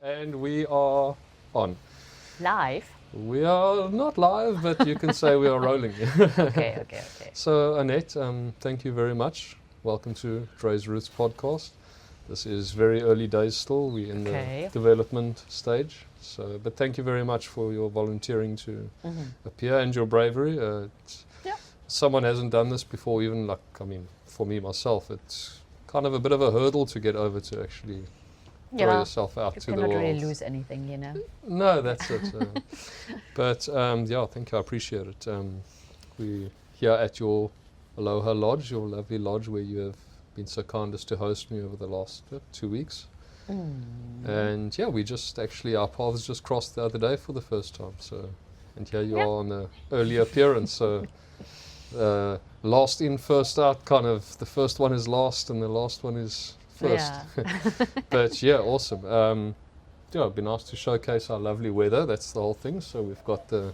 And we are on. Live? We are not live, but you can say we are rolling. Okay. So, Annette, thank you very much. Welcome to Dre's Roots podcast. This is very early days still. We're in the development stage. So, but thank you very much for your volunteering to appear and your bravery. Someone hasn't done this before, even for me myself, it's kind of a bit of a hurdle to get over to actually throw yourself out to the world. You cannot really lose anything, you know. No, that's it. But thank you. I appreciate it. We're here at your Aloha Lodge, your lovely lodge, where you have been so kind as to host me over the last 2 weeks. And we just our paths just crossed the other day for the first time. So, and here you are on an early appearance. So, last in, first out. Kind of the first one is last, and the last one is first. But awesome. It'd be nice to showcase our lovely weather. That's the whole thing. So we've got the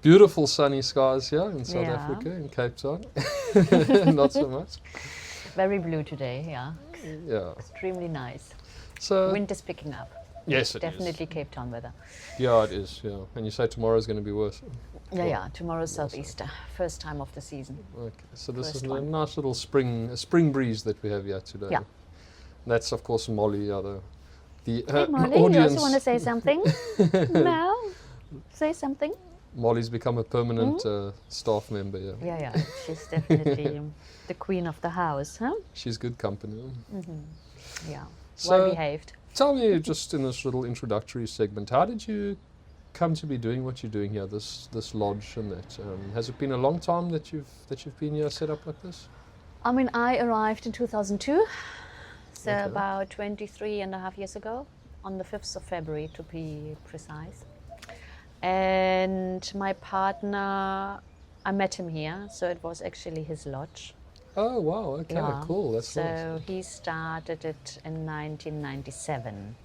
beautiful sunny skies here in South Africa, in Cape Town. Not so much. Very blue today, Yeah. Extremely nice. So wind is picking up. Yes, it definitely is. Cape Town weather. Yeah, it is. Yeah, and you say tomorrow is going to be worse. Tomorrow's Southeaster, first time of the season. Okay, so this is a nice little spring breeze that we have here today. Yeah. That's of course Molly, the hey Molly, audience. you also want to say something? No? Say something? Molly's become a permanent staff member, Yeah, she's definitely the queen of the house, huh? She's good company. Yeah, so well behaved. Tell me, just in this little introductory segment, how did you come to be doing what you're doing here, this lodge and that? Has it been a long time that you've been here set up like this? I mean, I arrived in 2002, so about 23 and a half years ago, on the 5th of February to be precise. And my partner, I met him here, so it was actually his lodge. Oh wow, okay, cool, that's nice. So he started it in 1997.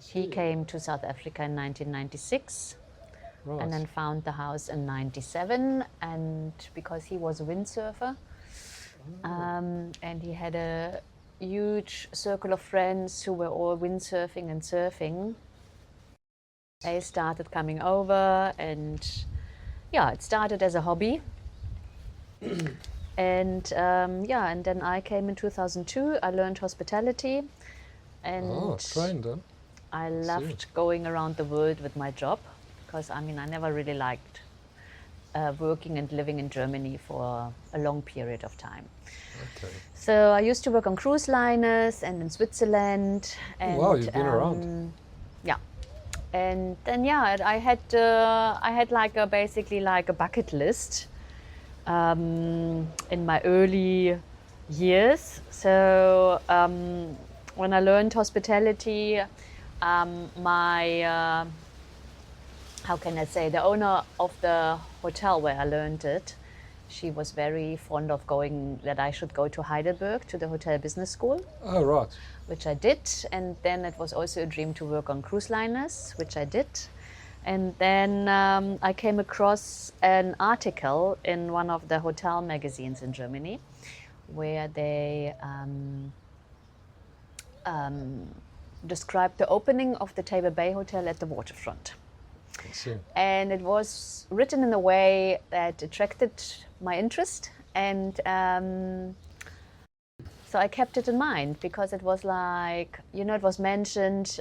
He came to South Africa in 1996 and then found the house in 97, and because he was a windsurfer and he had a huge circle of friends who were all windsurfing and surfing, they started coming over, and it started as a hobby. And and then I came in 2002. I learned hospitality, and trained, huh? I loved going around the world with my job, because I never really liked working and living in Germany for a long period of time. Okay. So I used to work on cruise liners and in Switzerland. And, wow, you've been around. Yeah, and then I had basically a bucket list. In my early years. So when I learned hospitality, the owner of the hotel where I learned it, she was very fond of that I should go to Heidelberg to the hotel business school. Oh, right. Which I did. And then it was also a dream to work on cruise liners, which I did. And then I came across an article in one of the hotel magazines in Germany where they described the opening of the Table Bay Hotel at the waterfront. I see. And it was written in a way that attracted my interest, and so I kept it in mind, because it was it was mentioned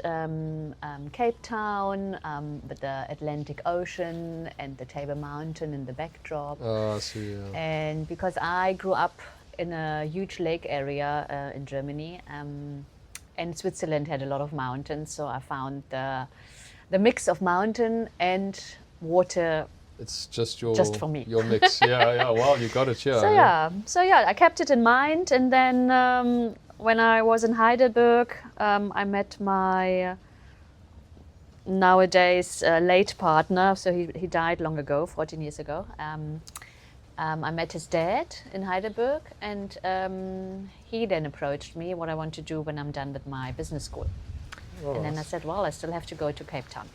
Cape Town with the Atlantic Ocean and the Table Mountain in the backdrop. Oh, I see, yeah. And because I grew up in a huge lake area in Germany, and Switzerland had a lot of mountains, so I found the mix of mountain and water. It's just for me. Your mix. Yeah. Wow, you got it. Yeah. So I kept it in mind, and then when I was in Heidelberg, I met my nowadays late partner. So he died long ago, 14 years ago. I met his dad in Heidelberg, and he then approached me what I want to do when I'm done with my business school. And then I said, well, I still have to go to Cape Town.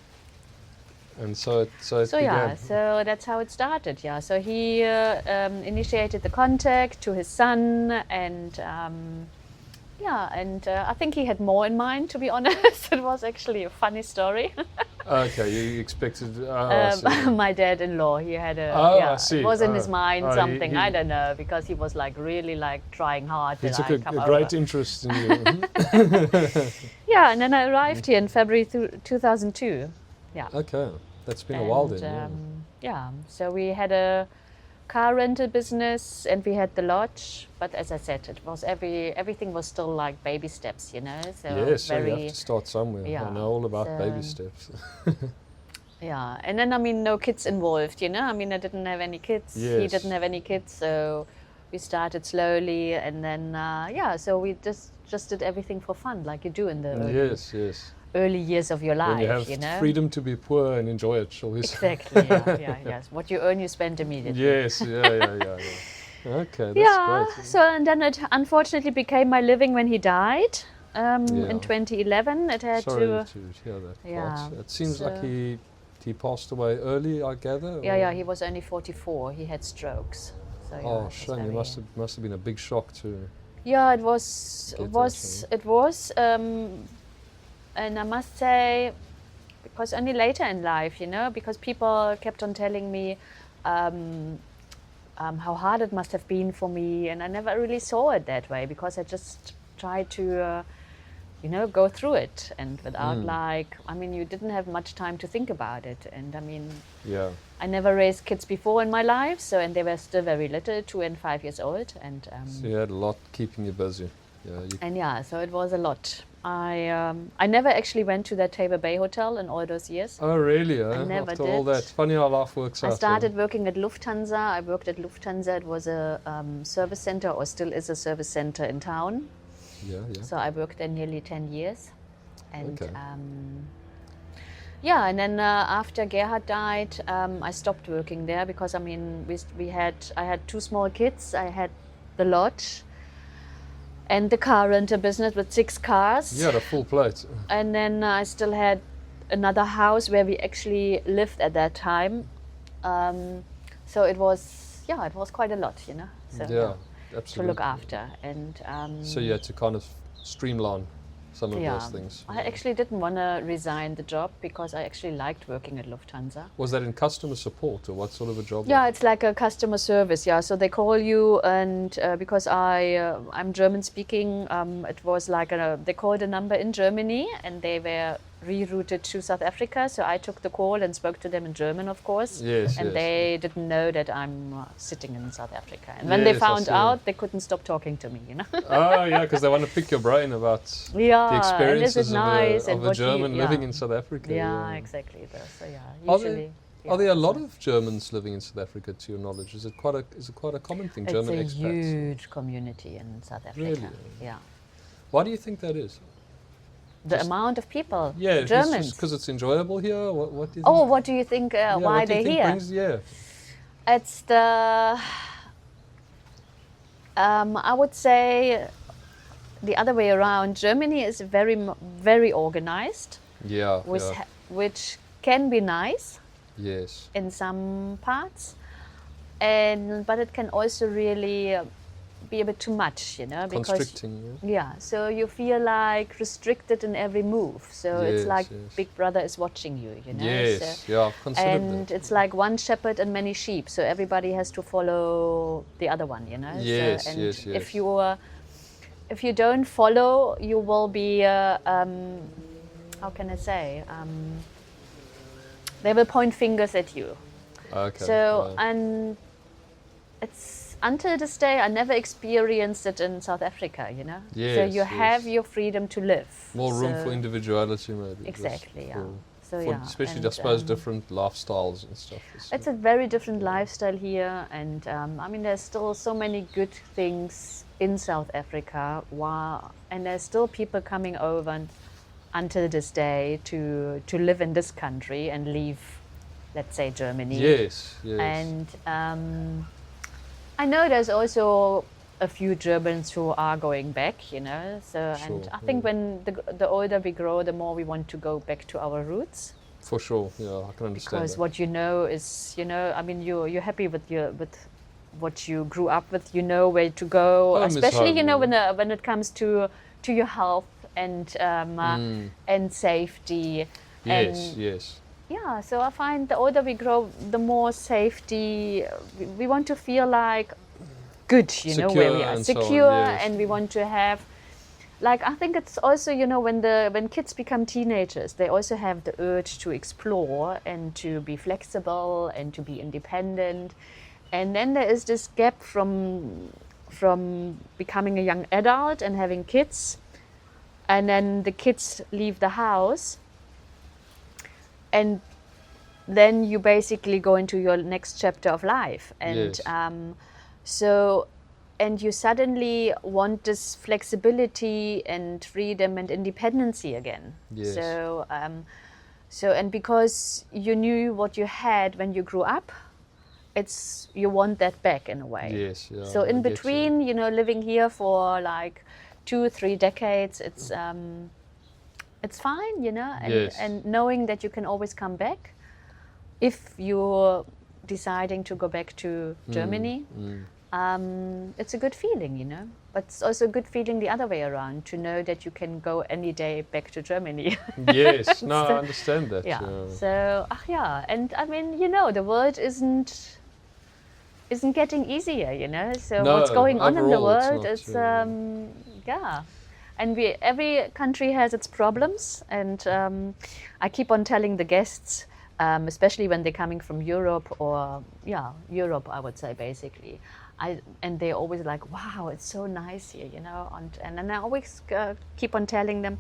And so it began. So that's how it started. So he initiated the contact to his son, and Yeah, and I think he had more in mind, to be honest. It was actually a funny story. Okay, you expected. I see. My dad-in-law, he had a, I see. it was in his mind he- something, I he- don't know, because he was like really like trying hard He that took I a come over. great interest in you. Yeah, and then I arrived here in February 2002. Yeah. Okay, that's been a while then. Yeah. Yeah, so we had a car rental business and we had the lodge, but as I said, it was everything was still like baby steps, you know. So Yes, so you very, have to start somewhere. yeah, I know all about so- baby steps. yeah. And then I mean, no kids involved, you know. I mean, I didn't have any kids. He Yes. didn't have any kids, so we started slowly, and then yeah, so we just did everything for fun, like you do in the Yes, yes. early years of your When life, you have you know. freedom to be poor and enjoy it, shall we say? Exactly. Yeah. Yes. What you earn, you spend immediately. Yes, yeah. Okay, that's Yeah, great. so and then it unfortunately became my living when he died Yeah. in 2011. It had Sorry to. to hear that. Yeah, Part. It seems like so- he passed away early, I gather. Yeah, or- he was only 44. He had strokes. So, yeah, Oh, it was shame! It very- must have been a big shock to. Yeah, it was. Get It that, was. It was. And I must say, because only later in life, you know, because people kept on telling me. How hard it must have been for me, and I never really saw it that way because I just tried to, you know, go through it, and without like, I mean, you didn't have much time to think about it, and I mean, Yeah. I never raised kids before in my life, so and they were still very little, 2 and 5 years old, and So you had a lot keeping you busy. Yeah. and yeah, so it was a lot. I never actually went to that Tabor Bay Hotel in all those years. Oh, really? Eh? never After all did. that, funny how life works I out. started working at Lufthansa. I worked at Lufthansa. It was a service center, or still is a service center in town. Yeah. So I worked there nearly 10 years. And Okay. yeah, and then after Gerhard died, I stopped working there because I mean, I had 2 small kids. I had the lodge and the car rental business with 6 cars. You had a full plate. And then I still had another house where we actually lived at that time. So it was quite a lot, you know. So, Yeah, to absolutely. look after. And So you had to kind of streamline some of yeah, those things. I actually didn't want to resign the job because I actually liked working at Lufthansa. Was that in customer support, or what sort of a job? Yeah, it's like a customer service. Yeah, so they call you, and because I'm German speaking, it was like they called a number in Germany, and they were rerouted to South Africa. So I took the call and spoke to them in German, of course. Yes, And yes. they didn't know that I'm sitting in South Africa. And when they Yes, I found see. out, they couldn't stop talking to me. You know. Oh, yeah, because they want to pick your brain about Yeah, the and is experiences it nice of and a what you- German living yeah. in South Africa. Yeah, exactly. So yeah, Are there- usually. Are there a lot so of Germans living in South Africa, to your knowledge? Is it quite a common thing, German it's a expats? huge community in South Africa. Really? Yeah. Why do you think that is? The Just- amount of people, Yeah, it's Germans. just because it's enjoyable here. What do you think? Oh, what do you think? Yeah, Why what do you they're think here? brings- yeah, It's the. I would say the other way around. Germany is very organized, yeah, which can be nice yes, in some parts, but it can also really be a bit too much, you know, because constricting. Yeah. yeah, so you feel like restricted in every move. So it's Yes, like yes. Big Brother is watching you, you know. Yes, So, yeah, I've considered and that. it's like one shepherd and many sheep, so everybody has to follow the other one, you know. Yes, so, and yes, yes. if you don't follow, you will be how can I say? They will point fingers at you. Okay. So right. and it's until this day I never experienced it in South Africa, you know. So Yes, you have yes. your freedom to live. More room So- for individuality, maybe. just Exactly, yeah. for- So for yeah, especially, I and, suppose, different lifestyles and stuff. It's a very different lifestyle here, and I mean, there's still so many good things in South Africa. Wow, and there's still people coming over until this day to live in this country and leave, let's say, Germany. Yes, yes. And I know there's also a few Germans who are going back, you know. So, and Sure, I think yeah. when the older we grow, the more we want to go back to our roots. For sure, yeah, I can understand Because that. what you know is, you know, I mean, you're happy with what you grew up with. You know where to go, Home is especially home, you know yeah. when it comes to to your health and safety. Yes, yes. Yeah, so I find the older we grow, the more safety we want to feel like good, you know, where we Secure are and so on, secure, yes. and we want to have, like, I think it's also, you know, when kids become teenagers, they also have the urge to explore and to be flexible and to be independent, and then there is this gap from becoming a young adult and having kids, and then the kids leave the house, and then you basically go into your next chapter of life, and Yes. so, and you suddenly want this flexibility and freedom and independency again. Yes. So and because you knew what you had when you grew up, it's, you want that back in a way. Yes, yeah, So I in get between, you know, living here for like 2-3 decades, it's fine, you know, and, Yes. and knowing that you can always come back if you're deciding to go back to Germany. It's a good feeling, you know, but it's also a good feeling the other way around, to know that you can go any day back to Germany. Yes, no, I understand that. Yeah. So, yeah, and I mean, you know, the world isn't getting easier, you know. So No, what's going on in the overall world, it's not, yeah. And every country has its problems, and I keep on telling the guests, especially when they're coming from Europe, or Europe, I would say basically. And they're always like, wow, it's so nice here, you know. And then I always keep on telling them,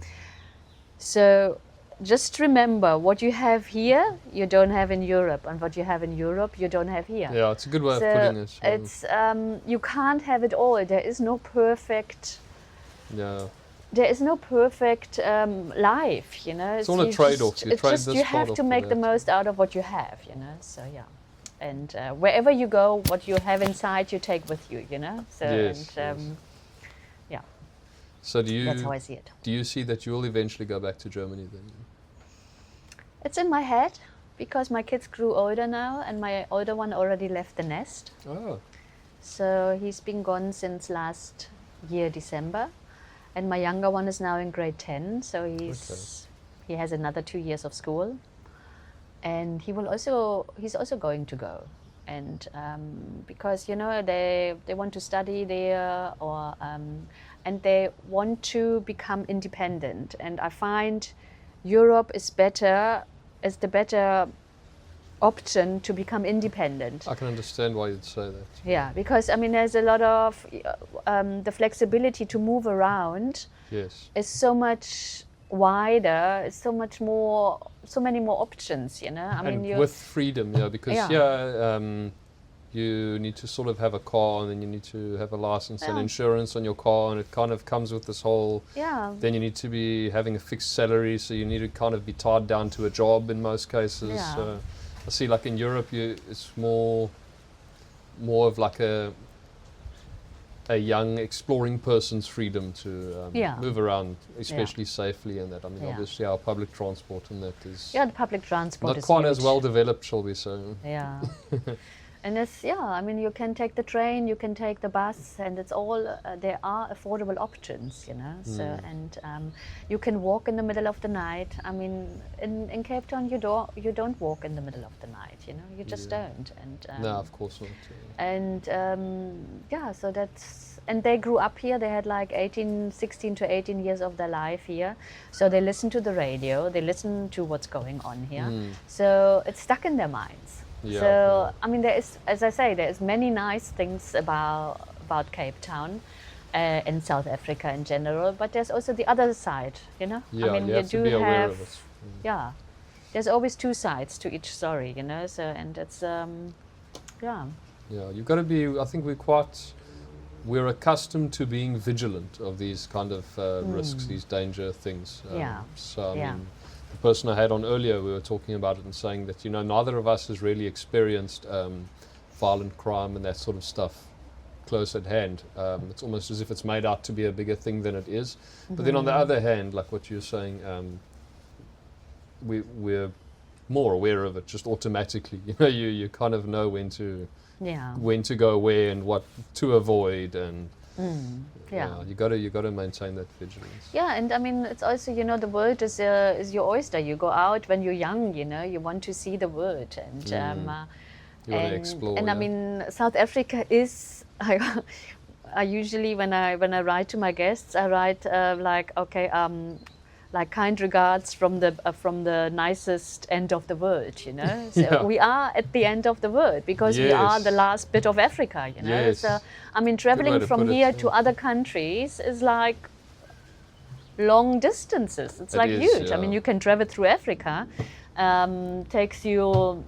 so just remember, what you have here, you don't have in Europe, and what you have in Europe, you don't have here. Yeah, it's a good way of putting it. It's you can't have it all. There is no perfect. Yeah. There is no perfect life, you know. It's all a trade-off. It's just you have to make the most out of what you have, you know. So yeah, and wherever you go, what you have inside, you take with you, you know. So Yes, and yes. yeah, So that's how I see it. do you see that you will eventually go back to Germany then? It's in my head because my kids grew older now, and my older one already left the nest. Oh, So he's been gone since last year, December. And my younger one is now in grade 10, so he has another 2 years of school. And he's also going to go. And because, you know, they want to study there, or and they want to become independent. And I find Europe is the better option to become independent. I can understand why you'd say that. Yeah, because I mean, there's a lot of the flexibility to move around Yes. is so much wider. It's so many more options. You know, I mean, With freedom, yeah, because you need to sort of have a car, and then you need to have a license and insurance on your car, and it kind of comes with this whole. Yeah. Then you need to be having a fixed salary, so you need to kind of be tied down to a job in most cases. Yeah. I see, like in Europe, it's more of like a young exploring person's freedom to move around, especially safely, and that. I mean, obviously our public transport and that is the public transport not is quite as huge. well developed, shall we say. Yeah. And it's, I mean, you can take the train, you can take the bus, and it's all, there are affordable options, you know. So, and you can walk in the middle of the night. I mean, in Cape Town, you don't walk in the middle of the night, you know, you just don't. And no, of course not. And so that's, and they grew up here. They had like 16 to 18 years of their life here. So they listen to the radio, they listen to what's going on here. So it's stuck in their minds. Yeah, So I mean, there is, as I say, there is many nice things about Cape Town, in South Africa in general. But there's also the other side, you know. Yeah, I mean, you have to be aware of it. Yeah, there's always two sides to each story, you know. So, and it's Yeah, you've got to be. I think we're accustomed to being vigilant of these kind of risks, these danger things. So I mean, the person I had on earlier, we were talking about it and saying that, you know, neither of us has really experienced violent crime and that sort of stuff close at hand. It's almost as if it's made out to be a bigger thing than it is. But then on the other hand, like what you're saying, we're more aware of it just automatically. You know, you kind of know when to go where and what to avoid, and Yeah. You got to maintain that vigilance. Yeah, and I mean, it's also, you know, the world is your oyster. You go out when you're young, you know, you want to see the world. And You want to explore. and I mean, South Africa is, I usually, when I write to my guests, I write like kind regards from the nicest end of the world, you know. So we are at the end of the world because we are the last bit of Africa, you know. Yes. So I mean, traveling from here to other countries is like long distances. It's like huge. I mean, you can travel through Africa.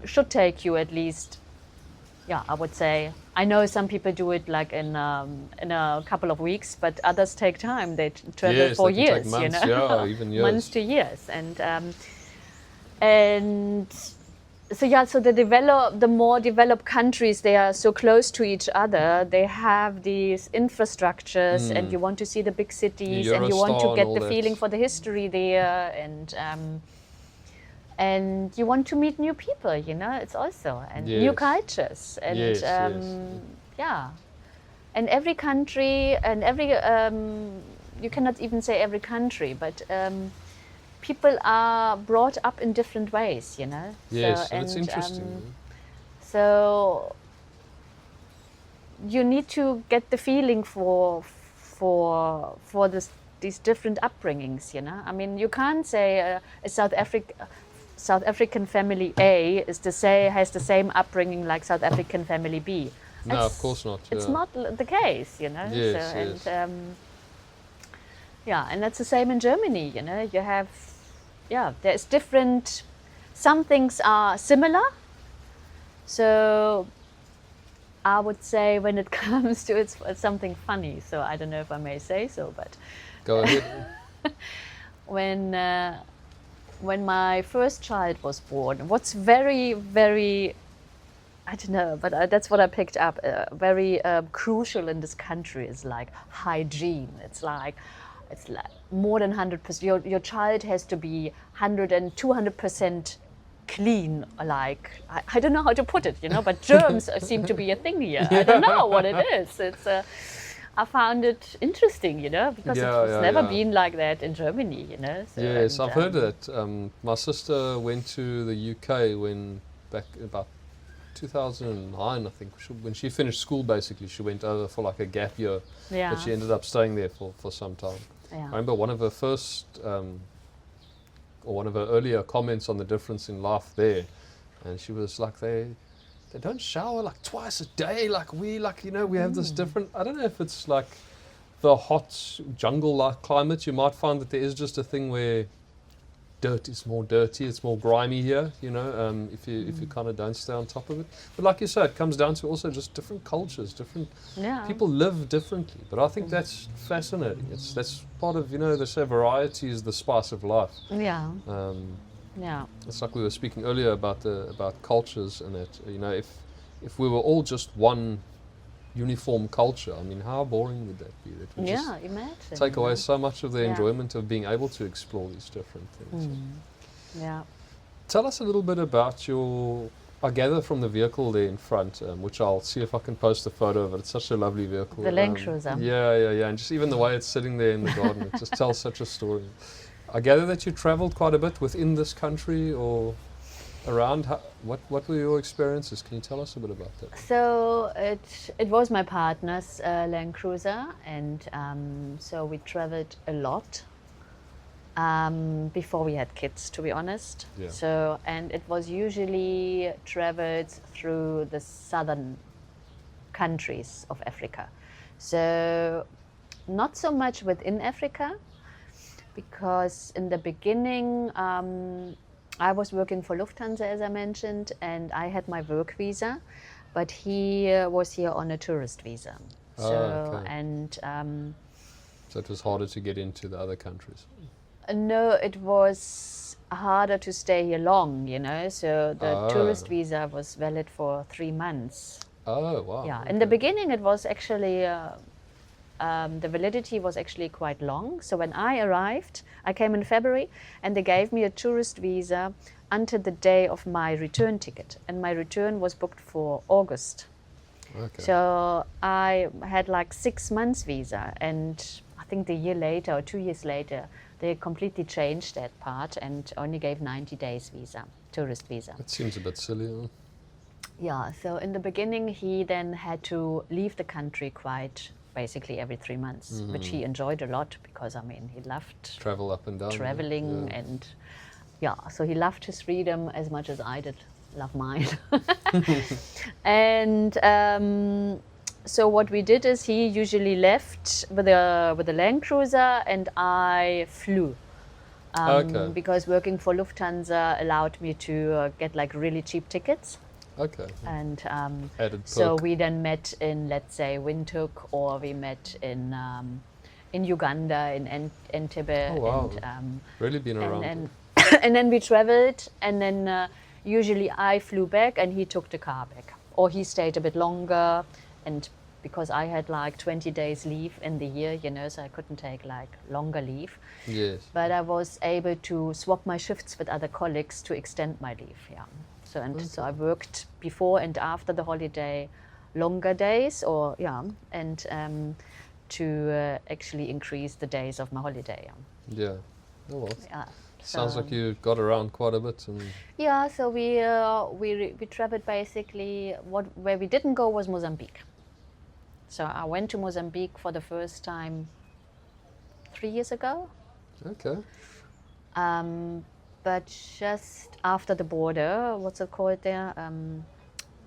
Should take you at least. Yeah, I would say. I know some people do it like in a couple of weeks, but others take time. They travel for years, months, you know, yeah, even years. months to years, and so the more developed countries, they are so close to each other. They have these infrastructures, and you want to see the big cities, and you want to get the feeling for the history there, and you want to meet new people, you know, it's also, and new cultures. And and every country and every, you cannot even say every country, but people are brought up in different ways, you know. Yes, so, and it's interesting. So you need to get the feeling for these different upbringings, you know. I mean, you can't say a South African family A has the same upbringing like South African family B. No, of course not. It's not the case, you know. Yes, so, and and that's the same in Germany, you know. You have, there's different. Some things are similar. So I would say when it comes to it's something funny. So I don't know if I may say so, but go ahead. When my first child was born, what's very, very, I don't know, but that's what I picked up, very crucial in this country is like hygiene. It's like more than 100%. Your child has to be 100 and 200% clean. Like, I don't know how to put it, you know, but germs seem to be a thing here. I don't know what it is. It's I found it interesting, you know, because it's never been like that in Germany, you know. So, yes, I've heard that. My sister went to the UK back about 2009, I think. When she finished school, basically, she went over for like a gap year. Yeah. But she ended up staying there for some time. Yeah. I remember one of her first, or one of her earlier comments on the difference in life there, and she was like, they don't shower like twice a day like we have this different, I don't know if it's like the hot jungle-like climate. You might find that there is just a thing where dirt is more dirty, it's more grimy here, you know, if you kind of don't stay on top of it. But like you said, it comes down to also just different cultures, people live differently. But I think that's fascinating. That's part of, you know, they say variety is the spice of life. Yeah. It's like we were speaking earlier about cultures, and that, you know, if we were all just one uniform culture, I mean, how boring would that be? That would just imagine. take away so much of the enjoyment of being able to explore these different things. Yeah. Tell us a little bit about I gather from the vehicle there in front, which I'll see if I can post a photo of it. It's such a lovely vehicle. The Land Cruiser. Yeah. And just even the way it's sitting there in the garden, it just tells such a story. I gather that you travelled quite a bit within this country or around. What were your experiences? Can you tell us a bit about that? So it was my partner's Land Cruiser, and so we travelled a lot before we had kids, to be honest. Yeah. So, and it was usually travelled through the southern countries of Africa. So not so much within Africa, because in the beginning I was working for Lufthansa, as I mentioned, and I had my work visa, but he was here on a tourist visa. So it was harder to get into the other countries. No, it was harder to stay here long, you know. So the tourist visa was valid for 3 months. Oh, wow. Yeah, in the beginning it was actually the validity was actually quite long. So when I arrived, I came in February, and they gave me a tourist visa until the day of my return ticket. And my return was booked for August. Okay. So I had like 6 months visa, and I think the year later or 2 years later, they completely changed that part and only gave 90 days visa, tourist visa. That seems a bit silly. Huh? Yeah, so in the beginning, he then had to leave the country quite basically every 3 months, which he enjoyed a lot because, I mean, he loved Travel up and down. traveling and so he loved his freedom as much as I did love mine. And so what we did is he usually left with a Land Cruiser and I flew. Okay. Because working for Lufthansa allowed me to get like really cheap tickets. Okay. And Added so perk. we then met in, let's say, Windhoek, or we met in Uganda, in Entebbe. Oh, wow. And, Really been around. and and then we traveled, and then usually I flew back and he took the car back, or he stayed a bit longer. And because I had like 20 days leave in the year, you know, so I couldn't take like longer leave. Yes. But I was able to swap my shifts with other colleagues to extend my leave. Yeah. So I worked before and after the holiday longer days, and to actually increase the days of my holiday. Yeah. Oh, well. Yeah. Sounds like you got around quite a bit. And Yeah, so we traveled basically. Where we didn't go was Mozambique. So I went to Mozambique for the first time 3 years ago. okay. But just after the border, what's it called there?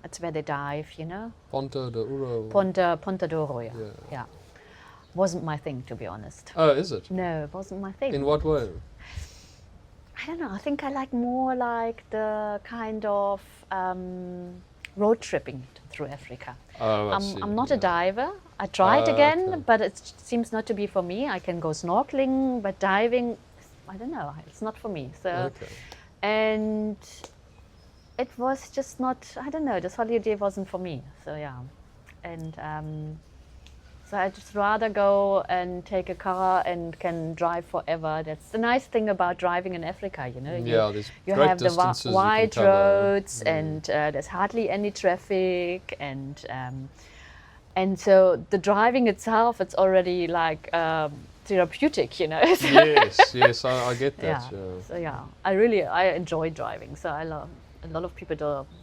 It's where they dive, you know? Ponta de Uro. Ponta d'Oro, yeah. Yeah. Yeah. Wasn't my thing, to be honest. Oh, is it? No, it wasn't my thing. In what way? I don't know. I think I like more like the kind of road tripping through Africa. Oh, I see. I'm not a diver. I tried again, okay. but it seems not to be for me. I can go snorkeling, but diving, I don't know. It's not for me. So, Okay. and it was just not. I don't know. This holiday wasn't for me. So yeah, and so I'd just rather go and take a car and can drive forever. That's the nice thing about driving in Africa, you know. Yeah, there's You great have the distances you can wide cover. roads, and there's hardly any traffic, and so the driving itself, it's already like therapeutic, you know. yes, I get that. Yeah. So yeah, I enjoy driving. So I love. A lot of people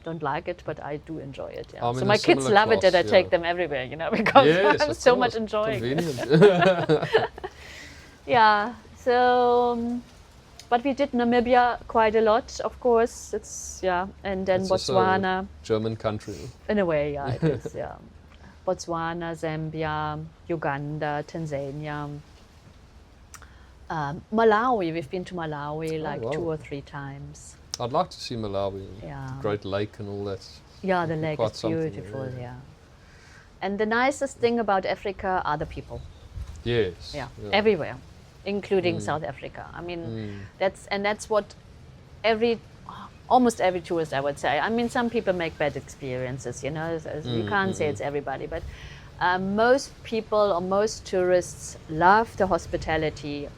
don't like it, but I do enjoy it. Yeah. I'm So in my a kids similar love it that I class, take yeah. them everywhere, you know, because Yes, I'm of so course. much enjoying it. Convenient. Yeah. So, but we did Namibia quite a lot, of course. And then It's also Botswana. German country. In a way, yeah, it is. Yeah. Botswana, Zambia, Uganda, Tanzania, Malawi. We've been to Malawi like wow. 2 or 3 times. I'd like to see Malawi. Yeah. Great Lake and all that. Yeah, the lake Quite is something, beautiful. yeah. Yeah. And the nicest thing about Africa are the people. Yes. Yeah, everywhere, including South Africa. I mean, that's what almost every tourist, I would say. I mean, some people make bad experiences, you know. You can't say it's everybody, but most people or most tourists love the hospitality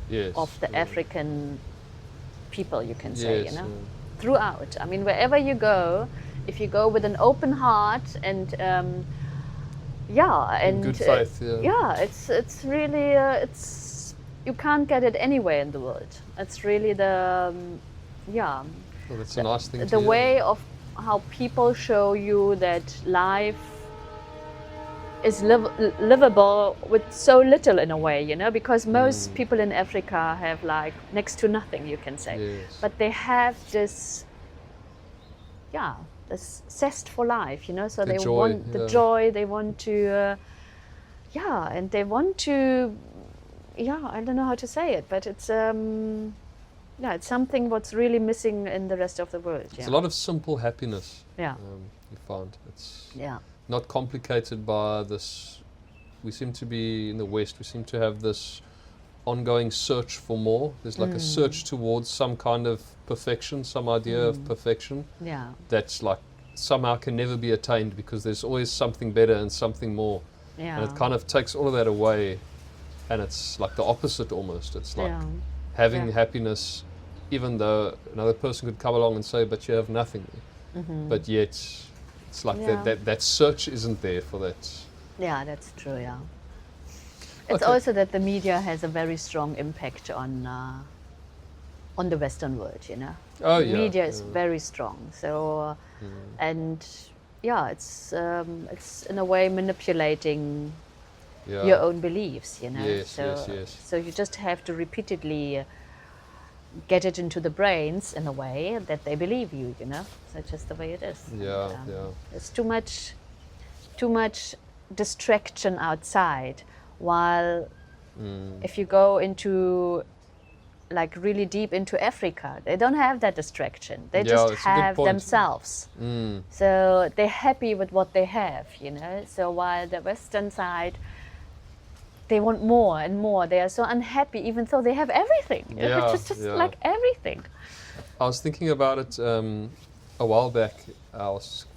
Yes. of the African people, you can say, Yes, you know, throughout. I mean, wherever you go, if you go with an open heart and In good faith, it's really you can't get it anywhere in the world. It's really Well, that's a nice thing to the hear. way of how people show you that life is livable with so little, in a way, you know, because most people in Africa have like next to nothing, you can say. Yes. But they have this this zest for life, you know, so The they joy, want the joy, they want to and they want to I don't know how to say it, but it's it's something what's really missing in the rest of the world. It's a lot of simple happiness. Yeah. You find it's Yeah. not complicated by this. We seem to be in the West. We seem to have this ongoing search for more. There's like a search towards some kind of perfection, some idea of perfection Yeah. that's like somehow can never be attained because there's always something better and something more. Yeah. And it kind of takes all of that away, and it's like the opposite almost. It's like having happiness, even though another person could come along and say, but you have nothing. But yet It's like Yeah. that search isn't there for that. Yeah, that's true. Yeah, it's Okay. also that the media has a very strong impact on the Western world. Oh The yeah. media is Yeah. very strong. So, and yeah, it's in a way manipulating Yeah. your own beliefs. Yes, So, yes, yes. so you just have to repeatedly get it into the brains in a way that they believe you. That's just the way it is. Yeah, And, yeah. There's too much distraction outside. While if you go into like really deep into Africa, they don't have that distraction. They Yeah, just it's a good have point. themselves. So they're happy with what they have. So while the Western side, they want more and more. They are so unhappy, even though they have everything. Yeah, It's just yeah. like everything. I was thinking about it a while back.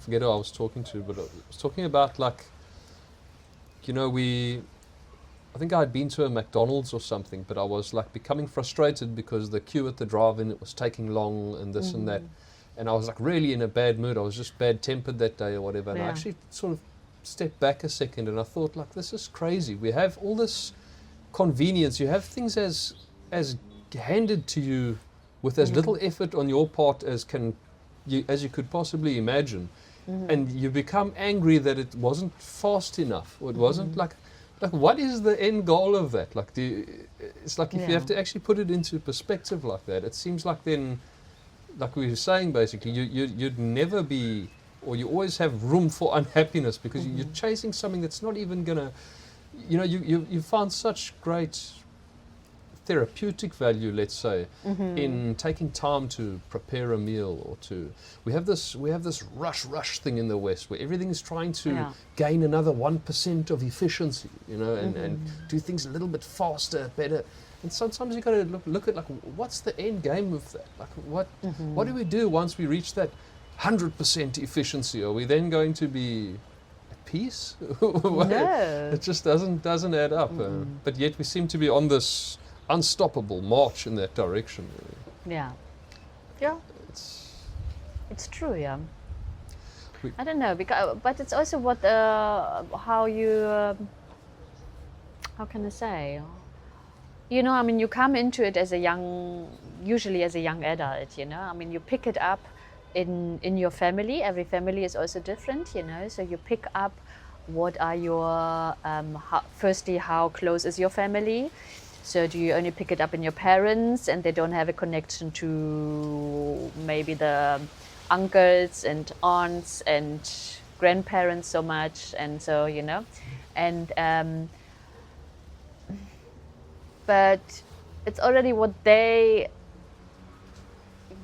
Forget who I was talking to, but I was talking about like, I think I'd been to a McDonald's or something, but I was like becoming frustrated because the queue at the drive-in, it was taking long and this and that. And I was like really in a bad mood. I was just bad-tempered that day or whatever. And I Yeah. actually sort of stepped back a second and I thought like, this is crazy. We have all this convenience. You have things as handed to you with as little effort on your part as you could possibly imagine. And you become angry that it wasn't fast enough, or it wasn't like what is the end goal of that? Like, it's like if you Yeah. have to actually put it into perspective like that, it seems like then, like we were saying, basically, you'd never be, or you always have room for unhappiness because you're chasing something that's not even gonna, you found such great therapeutic value, let's say, in taking time to prepare a meal, or we have this rush thing in the West where everything is trying to Yeah. gain another 1% of efficiency, and do things a little bit faster, better. And sometimes you got to look at like, what's the end game of that? Like, what do we do once we reach that 100% efficiency? Are we then going to be at peace? No. It just doesn't add up. But yet we seem to be on this unstoppable march in that direction. Yeah. Yeah. It's It's true, yeah. We- I don't know, but it's also what how you how can I say? You come into it usually as a young adult. You pick it up in your family. Every family is also different. So you pick up what are your firstly, how close is your family? So do you only pick it up in your parents and they don't have a connection to maybe the uncles and aunts and grandparents so much, and so and but it's already what they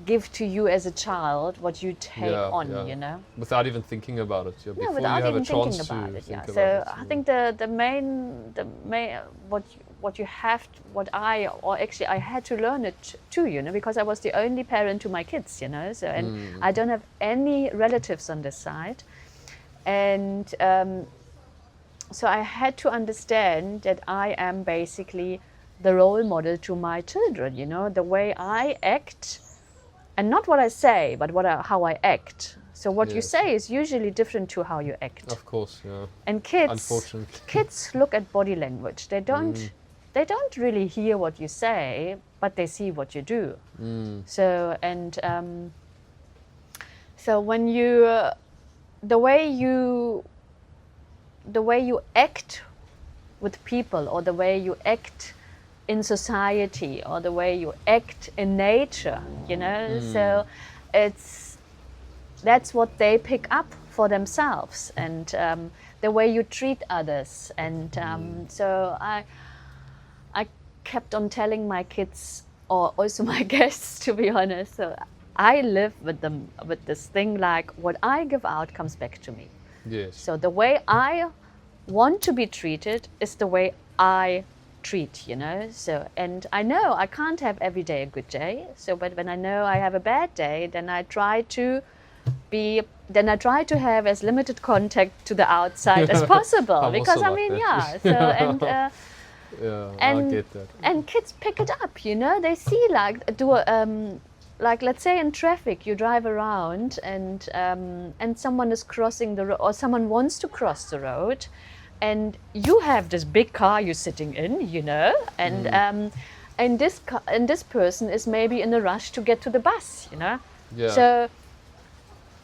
give to you as a child, what you take Yeah, on, yeah. Without even thinking about it. Yeah, No, before without you have even a chance thinking about to it. think Yeah. about So it. I think the main I had to learn it too, because I was the only parent to my kids, So and I don't have any relatives on this side, and so I had to understand that I am basically the role model to my children. The way I act, and not what I say, but how I act. So what you Yes. say is usually different to how you act. Of course, yeah. And kids, Unfortunately. kids look at body language. They don't really hear what you say, but they see what you do. So so when the way you act with people, or the way you act in society, or the way you act in nature, so that's what they pick up for themselves, and the way you treat others. And so I kept on telling my kids, or also my guests, to be honest. So I live with them with this thing, like what I give out comes back to me. Yes. So the way I want to be treated is the way I treat, So, and I know I can't have every day a good day. So, but when I know I have a bad day, then I try to have as limited contact to the outside as possible. I'm Because also like that. yeah. So and Yeah, I and get that. and kids pick it up. They see like like let's say in traffic, you drive around and someone is crossing the road, or someone wants to cross the road, and you have this big car you're sitting in, you know, and this person is maybe in a rush to get to the bus, you know. Yeah. So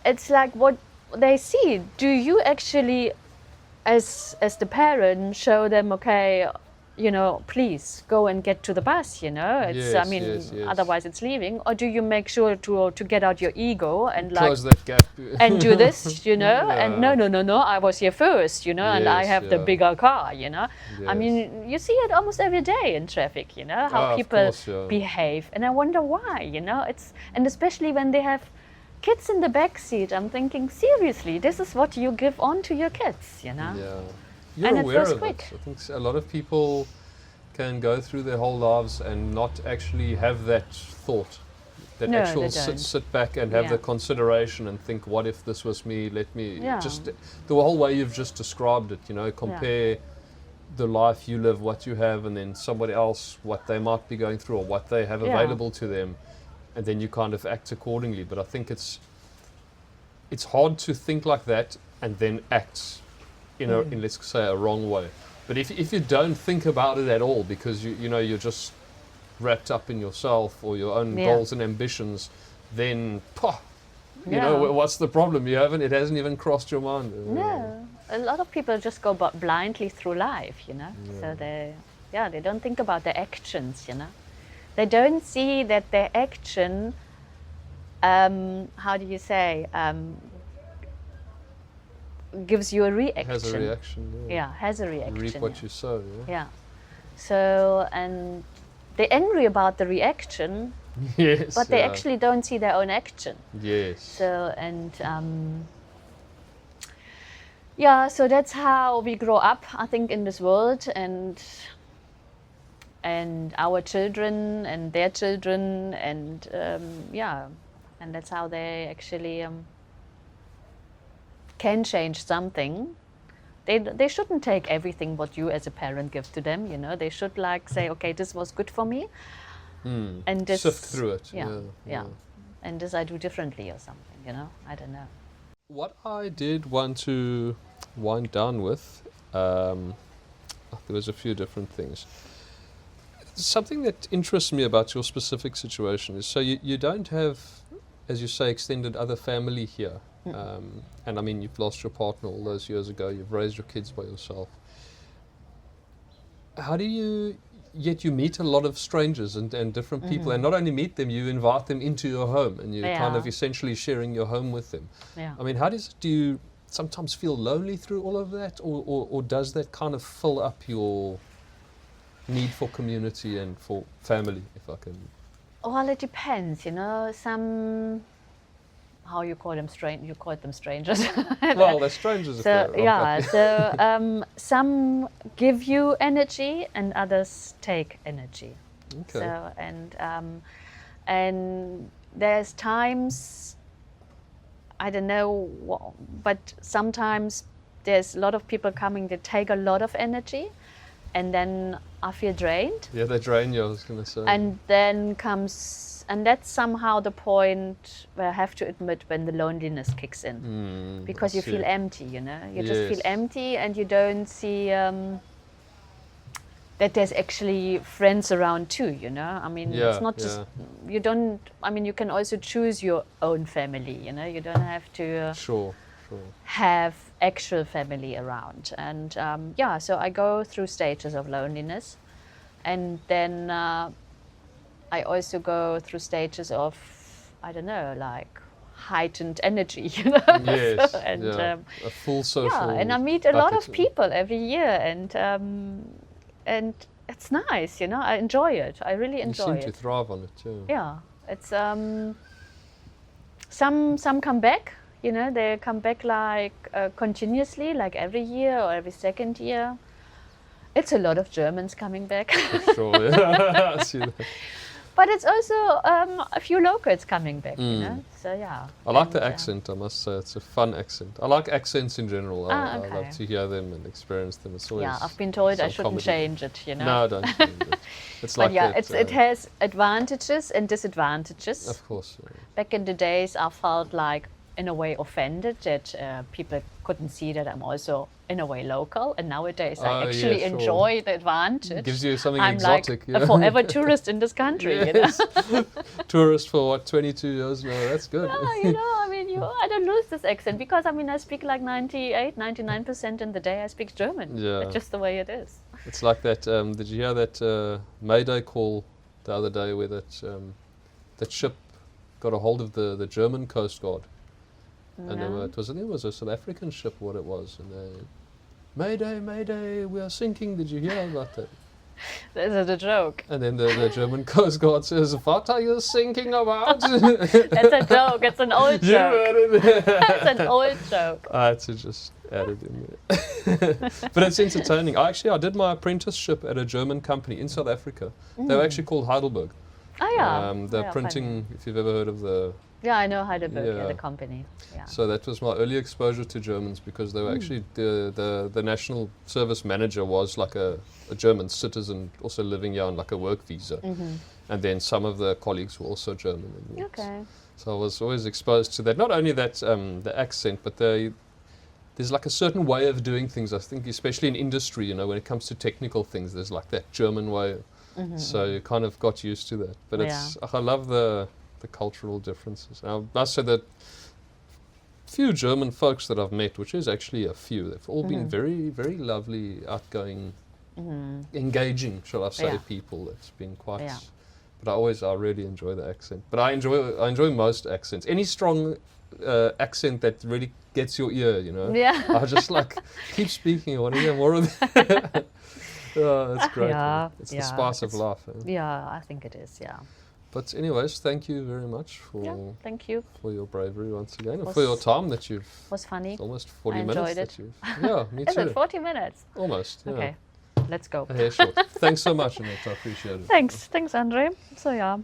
it's like what they see. Do you actually, as the parent, show them, okay, you know, please go and get to the bus, you know, it's, Yes, I mean, yes, yes. otherwise it's leaving? Or do you make sure to get out your ego and like, Close that gap. and do this, you know, Yeah. and no, I was here first, you know, and I Yes, have the yeah. bigger car, you know. I Yes. mean, you see it almost every day in traffic, you know, how Of people course, yeah. behave. And I wonder why, you know, and especially when they have kids in the back seat, I'm thinking, seriously, this is what you give on to your kids, you know. Yeah. You're And it aware goes of quick. it. I think a lot of people can go through their whole lives and not actually have that thought, that No, actual they don't. sit back and have Yeah. the consideration and think, what if this was me? Let me Yeah. just the whole way you've just described it. You know, compare the life you live, what you have, and then somebody else, what they might be going through or what they have Yeah. available to them, and then you kind of act accordingly. But I think it's hard to think like that and then act in let's say a wrong way. But if you don't think about it at all, because you know you're just wrapped up in yourself or your own Yeah. goals and ambitions, then you know Yeah. what's the problem? It hasn't even crossed your mind. No, a lot of people just go blindly through life, you know. So they don't think about their actions, you know. They don't see that their action, how do you say, gives you a reaction. Has a reaction. Yeah, has a reaction. Reap what you sow. Yeah. Yeah. So, and they're angry about the reaction, Yes. but they yeah. actually don't see their own action. Yes. So, and yeah, so that's how we grow up, I think, in this world, and our children and their children, and yeah, and that's how they actually can change something. They shouldn't take everything what you as a parent give to them, you know. They should like say, okay, this was good for me, and this Sift through it. yeah, and this I do differently or something, you know. I don't know. What I did want to wind down with, there was a few different things. Something that interests me about your specific situation is, so you don't have, as you say, extended other family here. And I mean, you've lost your partner all those years ago, you've raised your kids by yourself. How do you, yet you meet a lot of strangers and different people, and not only meet them, you invite them into your home, and you're kind of essentially sharing your home with them. Yeah. I mean, do you sometimes feel lonely through all of that, or does that kind of fill up your need for community and for family, if I can? Well, it depends, you know. Some, how you call them, you call them strangers. Well, they're strangers. So yeah, so some give you energy and others take energy. Okay. So and there's times, I don't know, but sometimes there's a lot of people coming that take a lot of energy, and then I feel drained. Yeah, they drain you, I was going to say. And then and that's somehow the point where I have to admit when the loneliness kicks in. Because you feel empty, you know. You just feel empty, and you don't see that there's actually friends around too, you know. I mean, it's not just, you don't, I mean, you can also choose your own family, you know. You don't have to Sure. have actual family around. And yeah, so I go through stages of loneliness, and then I also go through stages of, I don't know, like heightened energy, you know. Yes, So, and a full social. yeah, and I meet a lot of bucket. people every year, and it's nice, you know. I enjoy it. I really You enjoy seem it. to thrive on it, too. Yeah, it's some come back, you know. They come back like continuously, like every year or every second year. It's a lot of Germans coming back. For sure, yeah. I see that. But it's also a few locals coming back, you know. So yeah. I like And, the accent, I must say. It's a fun accent. I like accents in general. I okay. love to hear them and experience them. It's always Yeah, I've been told I some shouldn't comedy. change it, you know. No, don't change it. It's But like yeah, that, it has advantages and disadvantages. Of course. Back in the days, I felt like, in a way, offended that people couldn't see that I'm also, in a way, local. And nowadays, Oh, I yeah, actually sure. enjoy the advantage. Gives you something I'm exotic. like a forever tourist in this country, you know. Yes. Tourist for what, 22 years now? That's good. Yeah, you know, I mean, I don't lose this accent because, I mean, I speak like 98, 99% in the day I speak German. Yeah. It's just the way it is. It's like that. Did you hear that Mayday call the other day where that ship got a hold of the German Coast Guard? And No. it was a South African ship, what it was. And they, Mayday, Mayday, we are sinking. Did you hear about that? This is a joke. And then the German Coast Guard says, what are you thinking about? That's a joke. It's an old You joke. heard it. It's an old joke. I had to just add it in there. But it's entertaining. I did my apprenticeship at a German company in South Africa. They were actually called Heidelberg. Oh yeah. The Yeah, printing, if you've ever heard of the... Yeah, I know Heidelberg, Yeah. the company. Yeah. So that was my early exposure to Germans because they were actually, the national service manager was like a German citizen also living here on like a work visa. And then some of the colleagues were also German. Okay. So I was always exposed to that. Not only that, the accent, but there's like a certain way of doing things. I think especially in industry, you know, when it comes to technical things, there's like that German way. So you kind of got used to that. But I love the cultural differences. I must say that few German folks that I've met, which is actually a few, they've all been very, very lovely, outgoing, engaging, shall I say, Yeah. people. It's been quite... Yeah. But I really enjoy the accent. But I enjoy most accents. Any strong accent that really gets your ear, you know. Yeah. I just like, keep speaking, I want to hear more of that. Oh, that's great. Yeah, It's the yeah, spice of life. Yeah, I think it is, yeah. But anyways, thank you very much Yeah, thank you. for your bravery once again, and Was- for your time that you've... Was funny. Almost 40 I minutes. enjoyed That it. you've, yeah, me Is too. it 40 minutes? Almost, yeah. Okay, let's go. A hair short. Thanks so much, Anette. I appreciate it. Thanks, Andre. So yeah,